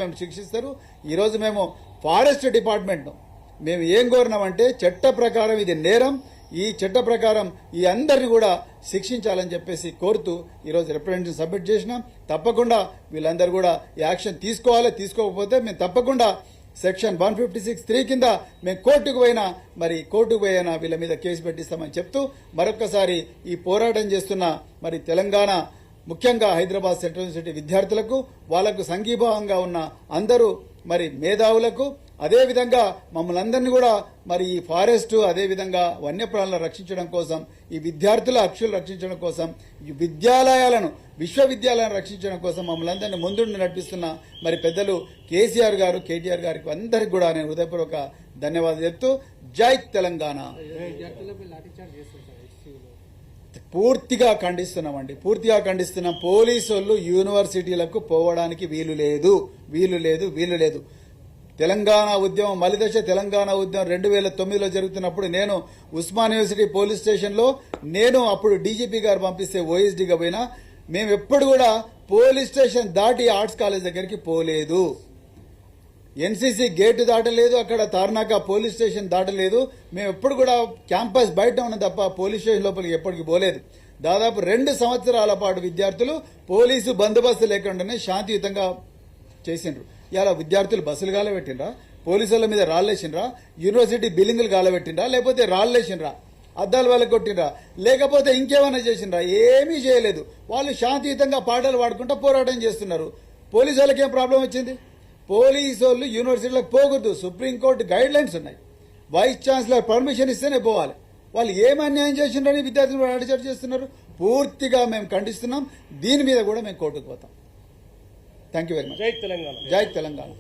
మేము శిక్షిస్తారు. ఈరోజు మేము ఫారెస్ట్ డిపార్ట్మెంట్ మేము ఏం కోరినామంటే చట్ట ప్రకారం ఇది నేరం, ఈ చట్ట ప్రకారం ఈ అందరిని కూడా శిక్షించాలని చెప్పేసి కోరుతూ ఈరోజు రిప్రజెంటేషన్ సబ్మిట్ చేసినాం. తప్పకుండా వీళ్ళందరూ కూడా యాక్షన్ తీసుకోవాలి. తీసుకోకపోతే మేము తప్పకుండా సెక్షన్ 156(3) కింద మేము కోర్టుకు పోయినా వీళ్ళ మీద కేసు పెట్టిస్తామని చెప్తూ మరొక్కసారి ఈ పోరాటం చేస్తున్న తెలంగాణ ముఖ్యంగా హైదరాబాద్ సెంట్రల్ యూనివర్సిటీ విద్యార్థులకు, వాళ్లకు సంఘీభావంగా ఉన్న అందరూ మేధావులకు, అదేవిధంగా మమ్మల్ని అందరినీ కూడా ఈ ఫారెస్ట్ అదేవిధంగా వన్యప్రాణులను రక్షించడం కోసం, ఈ విద్యార్థుల హక్కులు రక్షించడం కోసం, ఈ విశ్వవిద్యాలయాలను రక్షించడం కోసం మమ్మల్ని అందరినీ ముందుండి నడిపిస్తున్న పెద్దలు కేసీఆర్ గారు, కేటీఆర్ గారికి అందరికి కూడా నేను హృదయపూర్వక ధన్యవాదాలు చెప్తూ జై తెలంగాణ. పూర్తిగా ఖండిస్తున్నాం. పోలీసు వాళ్ళు యూనివర్సిటీలకు పోవడానికి వీలు లేదు. తెలంగాణ ఉద్యమం మలిదశ తెలంగాణ ఉద్యమం 2009లో జరుగుతున్నప్పుడు నేను ఉస్మాన్ యూనివర్సిటీ పోలీస్ స్టేషన్లో అప్పుడు డీజీపీ గారు పంపిస్తే ఓఎస్డీగా పోయినా. మేము ఎప్పుడు కూడా పోలీస్ స్టేషన్ దాటి ఆర్ట్స్ కాలేజ్ దగ్గరికి పోలేదు. ఎన్సీసీ గేటు దాటలేదు, అక్కడ తార్నాక పోలీస్ స్టేషన్ దాటలేదు. మేము ఎప్పుడు కూడా క్యాంపస్ బయట ఉన్న తప్ప పోలీస్ స్టేషన్ లోపలికి ఎప్పటికి పోలేదు. దాదాపు 2 సంవత్సరాల పాటు విద్యార్థులు పోలీసు బందోబస్తు లేకుండానే శాంతియుతంగా చేసిండ్రు. ఇలా విద్యార్థులు బస్సులు గాలబెట్టిండ్రా, పోలీసుల మీద రాళ్ళేసిండ్రా, యూనివర్సిటీ బిల్డింగులు గాలబెట్టిండ్రా, లేకపోతే రాళ్ళేసిండ్రా, అద్దాలు వాళ్ళకి కొట్టిండ్రా, లేకపోతే ఇంకేమైనా చేసిండ్రా? ఏమీ చేయలేదు. వాళ్ళు శాంతియుతంగా పాటలు పాడుకుంటూ పోరాటం చేస్తున్నారు. పోలీసు వాళ్ళకి ఏం ప్రాబ్లం వచ్చింది? పోలీసు వాళ్ళు యూనివర్సిటీలకు పోకూడదు, సుప్రీంకోర్టు గైడ్ లైన్స్ ఉన్నాయి. వైస్ ఛాన్సలర్ పర్మిషన్ ఇస్తేనే పోవాలి. వాళ్ళు ఏం అన్యాయం చేసిండ్రని విద్యార్థులు అడిచర్ చేస్తున్నారు. పూర్తిగా మేము ఖండిస్తున్నాం. దీని మీద కూడా మేము కోర్టుకు పోతాం. Thank you very much. జై తెలంగాణ. జై తెలంగాణ.